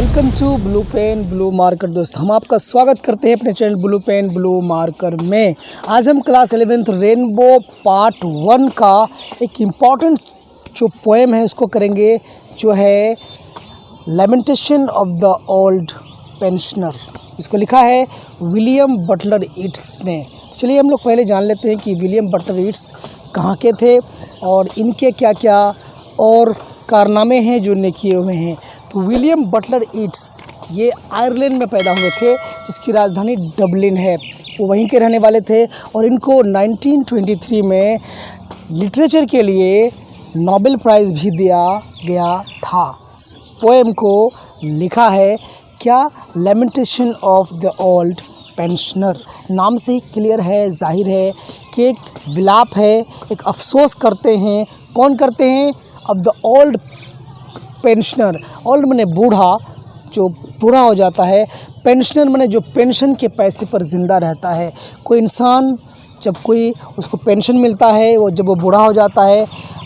Welcome to blue pen blue marker. दोस्त, हम आपका स्वागत करते हैं अपने channel blue pen blue marker में। आज हम क्लास 11th रेनबो पार्ट 1 का एक इम्पॉर्टेंट जो पोएम है उसको करेंगे, जो है lamentation of the old pensioner. इसको लिखा है विलियम बटलर ईट्स ने। चलिए हम लोग पहले जान लेते हैं कि विलियम बटलर ईट्स कहाँ के थे और इनके क्या क्या और कारनामे हैं जो इन्हें किए हुए हैं। तो विलियम बटलर ईट्स ये आयरलैंड में पैदा हुए थे, जिसकी राजधानी डबलिन है। वो वहीं के रहने वाले थे और इनको 1923 में लिटरेचर के लिए नोबेल प्राइज़ भी दिया गया था। पोएम को लिखा है क्या, lamentation of the old pensioner. नाम से ही क्लियर है, जाहिर है कि एक विलाप है, एक अफसोस करते हैं। कौन करते हैं? Of the old pensioner. Old माने बूढ़ा, जो बूढ़ा हो जाता है। पेंशनर माने जो पेंशन के पैसे पर ज़िंदा रहता है। कोई इंसान जब कोई उसको पेंशन मिलता है, वो जब वो बूढ़ा हो जाता है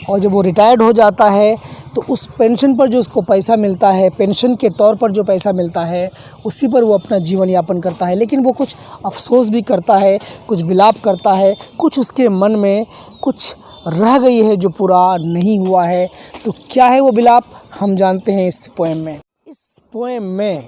और जब वो रिटायर्ड हो जाता है तो उस पेंशन पर जो उसको पैसा मिलता है, पेंशन के तौर पर जो पैसा मिलता है, उसी पर वो अपना जीवन यापन करता है। लेकिन वो कुछ अफसोस भी करता है, कुछ विलाप करता है, कुछ उसके मन में कुछ रह गई है जो पूरा नहीं हुआ है। तो क्या है वो विलाप, हम जानते हैं इस पोएम में। इस पोएम में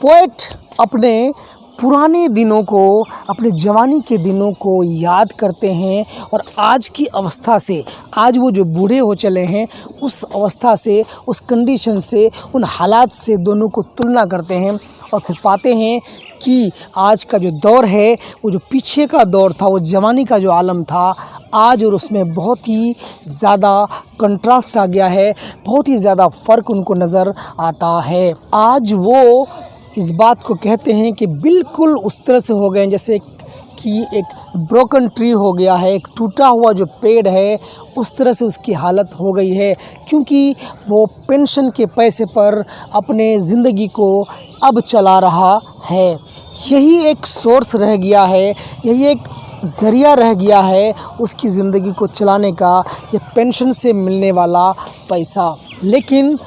पोएट अपने पुराने दिनों को, अपने जवानी के दिनों को याद करते हैं और आज की अवस्था से, आज वो जो बूढ़े हो चले हैं उस अवस्था से, उस कंडीशन से, उन हालात से दोनों को तुलना करते हैं और फिर पाते हैं कि आज का जो दौर है, वो जो पीछे का दौर था, वो जवानी का जो आलम था, आज और उसमें बहुत ही ज़्यादा कंट्रास्ट आ गया है, बहुत ही ज़्यादा फ़र्क उनको नज़र आता है। आज वो इस बात को कहते हैं कि बिल्कुल उस तरह से हो गए जैसे कि एक ब्रोकन ट्री हो गया है, एक टूटा हुआ जो पेड़ है, उस तरह से उसकी हालत हो गई है, क्योंकि वो पेंशन के पैसे पर अपने ज़िंदगी को अब चला रहा है। यही एक सोर्स रह गया है, यही एक ज़रिया रह गया है उसकी ज़िंदगी को चलाने का, ये पेंशन से मिलने वाला पैसा। लेकिन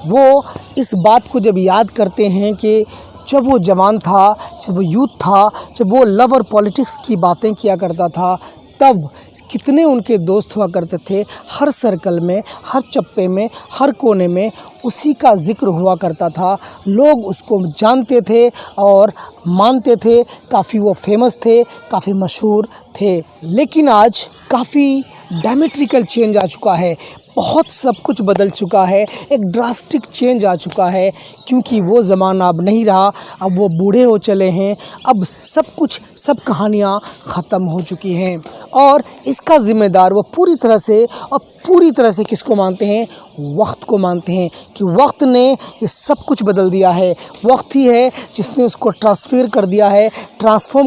वो इस बात को जब याद करते हैं कि जब वो जवान था, जब वो यूथ था, जब वो लव और पॉलिटिक्स की बातें किया करता था, तब कितने उनके दोस्त हुआ करते थे। हर सर्कल में, हर चप्पे में, हर कोने में उसी का ज़िक्र हुआ करता था। लोग उसको जानते थे और मानते थे, काफ़ी वो फेमस थे, काफ़ी मशहूर थे। लेकिन आज काफ़ी डायमेट्रिकल चेंज आ चुका है, बहुत सब कुछ बदल चुका है, एक ड्रास्टिक चेंज आ चुका है, क्योंकि वो ज़माना अब नहीं रहा। अब वो बूढ़े हो चले हैं, अब सब कुछ, सब कहानियाँ ख़त्म हो चुकी हैं और इसका ज़िम्मेदार वो पूरी तरह से किसको मानते हैं? वक्त को मानते हैं कि वक्त ने ये सब कुछ बदल दिया है। वक्त ही है जिसने उसको ट्रांसफॉर्म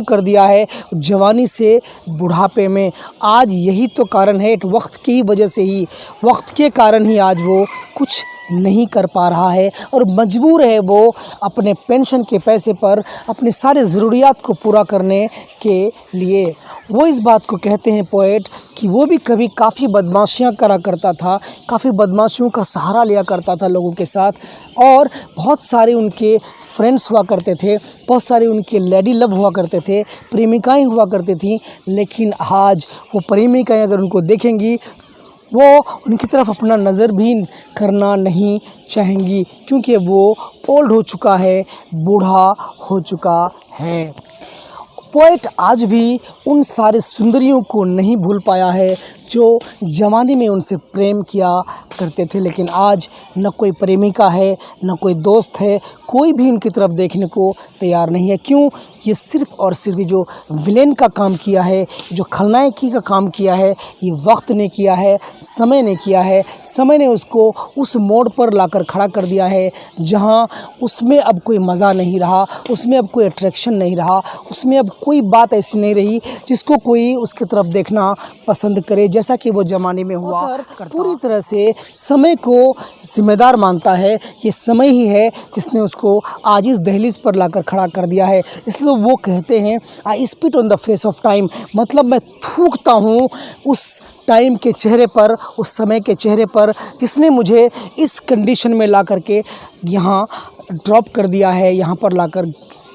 कर दिया है जवानी से बुढ़ापे में। आज यही तो कारण है, वक्त की वजह से ही, वक्त के कारण ही आज वो कुछ नहीं कर पा रहा है और मजबूर है वो अपने पेंशन के पैसे पर अपनी सारे ज़रूरियात को पूरा करने के लिए। वो इस बात को कहते हैं पोएट कि वो भी कभी काफ़ी बदमाशियाँ करा करता था, काफ़ी बदमाशियों का सहारा लिया करता था लोगों के साथ, और बहुत सारे उनके फ्रेंड्स हुआ करते थे, बहुत सारे उनके लेडी लव हुआ करते थे, प्रेमिकाएँ हुआ करती थीं। लेकिन आज वो प्रेमिकाएँ अगर उनको देखेंगी, वो उनकी तरफ अपना नज़र भी करना नहीं चाहेंगी, क्योंकि वो ओल्ड हो चुका है, बूढ़ा हो चुका है। पोएट आज भी उन सारे सुंदरियों को नहीं भूल पाया है जो जवानी में उनसे प्रेम किया करते थे। लेकिन आज न कोई प्रेमिका है, न कोई दोस्त है, कोई भी उनकी तरफ देखने को तैयार नहीं है। क्यों? ये सिर्फ़ और सिर्फ जो विलेन का काम किया है, जो खलनायकी का काम किया है, ये वक्त ने किया है, समय ने किया है। समय ने उसको उस मोड़ पर लाकर खड़ा कर दिया है जहाँ उसमें अब कोई मज़ा नहीं रहा, उसमें अब कोई अट्रैक्शन नहीं रहा, उसमें अब कोई बात ऐसी नहीं रही जिसको कोई उसकी तरफ देखना पसंद करे, जैसा कि वो ज़माने में हुआ करता। पूरी तरह से समय को ज़िम्मेदार मानता है। ये समय ही है जिसने उसको आज इस दहलीज पर लाकर खड़ा कर दिया है। इसलिए वो कहते हैं आई spit on the face of time, मतलब मैं थूकता हूँ उस टाइम के चेहरे पर, उस समय के चेहरे पर जिसने मुझे इस कंडीशन में ला करके यहाँ ड्रॉप कर दिया है, यहाँ पर लाकर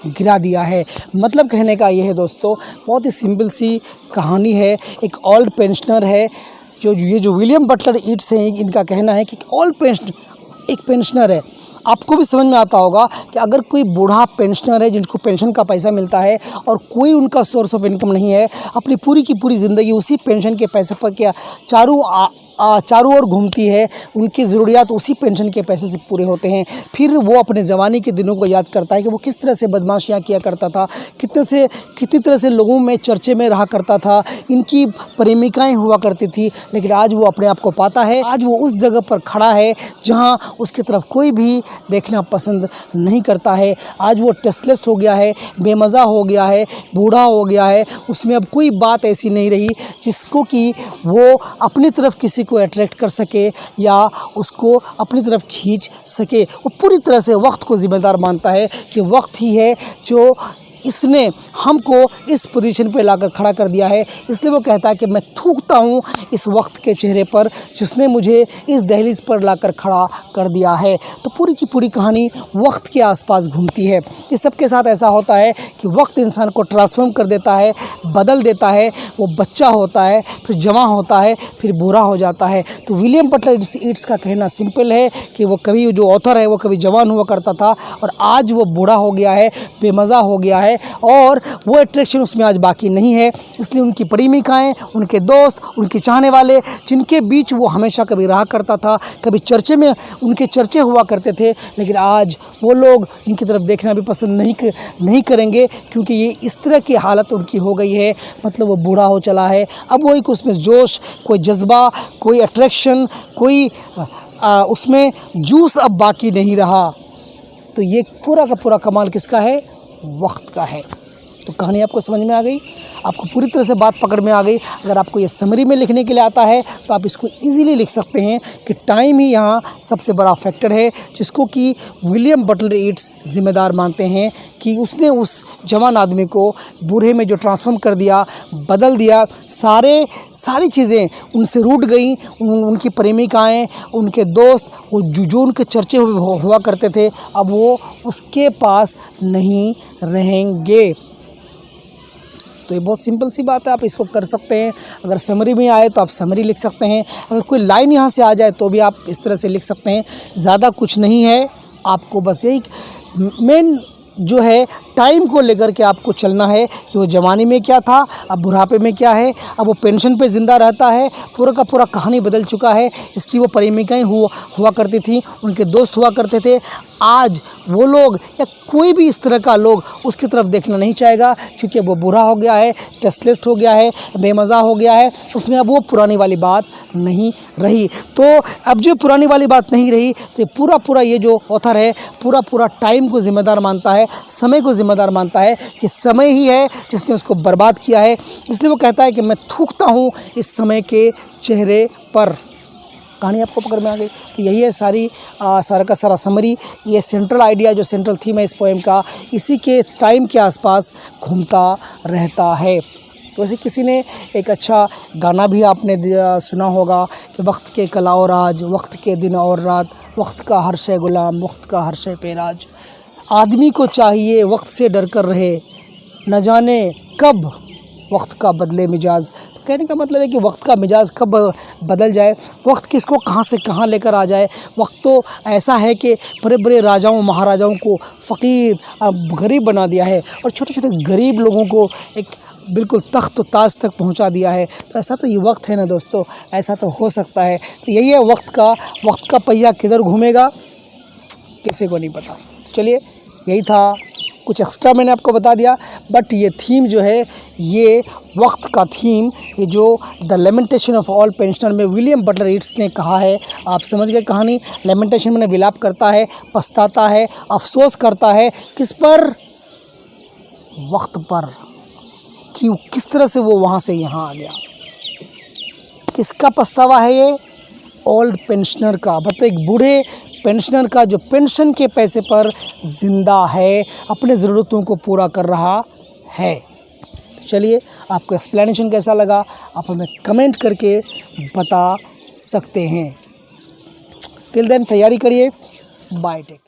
गिरा दिया है। मतलब कहने का ये है दोस्तों, बहुत ही सिंपल सी कहानी है। एक ओल्ड पेंशनर है, जो विलियम बटलर ईट्स हैं, इनका कहना है कि एक पेंशनर है। आपको भी समझ में आता होगा कि अगर कोई बूढ़ा पेंशनर है जिनको पेंशन का पैसा मिलता है और कोई उनका सोर्स ऑफ इनकम नहीं है, अपनी पूरी की पूरी ज़िंदगी उसी पेंशन के पैसे पर क्या चारों ओर घूमती है, उनकी ज़रूरियात उसी पेंशन के पैसे से पूरे होते हैं। फिर वो अपने जवानी के दिनों को याद करता है कि वो किस तरह से बदमाशियाँ किया करता था, कितनी तरह से लोगों में चर्चे में रहा करता था, इनकी प्रेमिकाएं हुआ करती थी। लेकिन आज वो अपने आप को पाता है, आज वो उस जगह पर खड़ा है जहाँ उसकी तरफ कोई भी देखना पसंद नहीं करता है। आज वो टेस्टलेस हो गया है, बेमज़ा हो गया है, बूढ़ा हो गया है। उसमें अब कोई बात ऐसी नहीं रही जिसको कि वो अपनी तरफ किसी को अट्रैक्ट कर सके या उसको अपनी तरफ खींच सके। वो पूरी तरह से वक्त को ज़िम्मेदार मानता है कि वक्त ही है जो इसने हमको इस पोजीशन पे लाकर खड़ा कर दिया है। इसलिए वो कहता है कि मैं थूकता हूँ इस वक्त के चेहरे पर जिसने मुझे इस दहलीज पर लाकर खड़ा कर दिया है। तो पूरी की पूरी कहानी वक्त के आसपास घूमती है। इस सब के साथ ऐसा होता है कि वक्त इंसान को ट्रांसफॉर्म कर देता है, बदल देता है। वो बच्चा होता है, फिर जवान होता है, फिर बूढ़ा हो जाता है। तो विलियम बटलर ईट्स का कहना सिंपल है कि वो कभी, जो ऑथर है, वो कभी जवान हुआ करता था और आज वो बूढ़ा हो गया है, बेमज़ा हो गया है और वो अट्रैक्शन उसमें आज बाकी नहीं है। इसलिए उनकी प्रेमिकाएं, उनके दोस्त, उनके चाहने वाले, जिनके बीच वो हमेशा कभी रहा करता था, कभी चर्चे में उनके चर्चे हुआ करते थे, लेकिन आज वो लोग इनकी तरफ देखना भी पसंद नहीं करेंगे क्योंकि ये इस तरह की हालत उनकी हो गई है। मतलब वो बूढ़ा हो चला है। अब वही उसमें जोश, कोई जज्बा, कोई अट्रैक्शन, कोई उसमें जूस अब बाकी नहीं रहा। तो ये पूरा का पूरा कमाल किसका है? वक्त का है। तो कहानी आपको समझ में आ गई, आपको पूरी तरह से बात पकड़ में आ गई। अगर आपको ये समरी में लिखने के लिए आता है तो आप इसको इजीली लिख सकते हैं कि टाइम ही यहाँ सबसे बड़ा फैक्टर है, जिसको कि विलियम बटलर ईट्स ज़िम्मेदार मानते हैं कि उसने उस जवान आदमी को बूढ़े में जो ट्रांसफॉर्म कर दिया, बदल दिया। सारी चीज़ें उनसे रूठ गई। उनकी प्रेमिकाएँ, उनके दोस्त, वो जो उनके चर्चे हुआ करते थे, अब वो उसके पास नहीं रहेंगे। तो ये बहुत सिंपल सी बात है, आप इसको कर सकते हैं। अगर समरी में आए तो आप समरी लिख सकते हैं। अगर कोई लाइन यहाँ से आ जाए तो भी आप इस तरह से लिख सकते हैं। ज़्यादा कुछ नहीं है, आपको बस यही मेन जो है टाइम को लेकर के आपको चलना है कि वो जवानी में क्या था, अब बुढ़ापे में क्या है, अब वो पेंशन पे ज़िंदा रहता है। पूरा का पूरा कहानी बदल चुका है। इसकी वो प्रेमिकाएँ हुआ करती थी, उनके दोस्त हुआ करते थे। आज वो लोग या कोई भी इस तरह का लोग उसकी तरफ देखना नहीं चाहेगा क्योंकि वो बूढ़ा हो गया है, टेस्टलेस हो गया है, बेमज़ा हो गया है। उसमें अब वो पुरानी वाली बात नहीं रही। तो अब जो पुरानी वाली बात नहीं रही तो पूरा ये जो ऑथर है पूरा टाइम को ज़िम्मेदार मानता है, समय को ज़िम्मेदार मानता है कि समय ही है जिसने उसको बर्बाद किया है। इसलिए वो कहता है कि मैं थूकता हूँ इस समय के चेहरे पर। कहानी आपको पकड़ में आ गई। तो यही है सारा का सारा समरी। ये सेंट्रल आइडिया, जो सेंट्रल थीम है इस पोएम का, इसी के टाइम के आसपास घूमता रहता है। वैसे किसी ने एक अच्छा गाना भी आपने सुना होगा कि वक्त के कला और राज, वक्त के दिन और रात, वक्त का हर शय गुलाम, वक्त का हर शय पे राज। आदमी को चाहिए वक्त से डर कर रहे, न जाने कब वक्त का बदले मिजाज। तो कहने का मतलब है कि वक्त का मिजाज कब बदल जाए, वक्त किसको कहाँ से कहाँ लेकर आ जाए। वक्त तो ऐसा है कि बड़े बड़े राजाओं महाराजाओं को फ़कीर, गरीब बना दिया है और छोटे छोटे गरीब लोगों को एक बिल्कुल तख्त ताज तक पहुंचा दिया है। तो ऐसा तो ये वक्त है ना दोस्तों, ऐसा तो हो सकता है। तो यही है वक्त का पहिया किधर घूमेगा किसी को नहीं पता। चलिए, यही था, कुछ एक्स्ट्रा मैंने आपको बता दिया। बट ये थीम जो है, ये वक्त का थीम, ये जो the lamentation of all pensioner में विलियम बटलर ईट्स ने कहा है, आप समझ गए कहानी। लेमेंटेशन में विलाप करता है, पछताता है, अफसोस करता है, किस पर? वक्त पर, कि किस तरह से वो वहाँ से यहाँ आ गया। किसका पछतावा है ये? ओल्ड पेंशनर का, मतलब एक बूढ़े पेंशनर का जो पेंशन के पैसे पर ज़िंदा है, अपने ज़रूरतों को पूरा कर रहा है। चलिए, आपको एक्सप्लेनेशन कैसा लगा आप हमें कमेंट करके बता सकते हैं। टिल देन तैयारी करिए। Bye, take.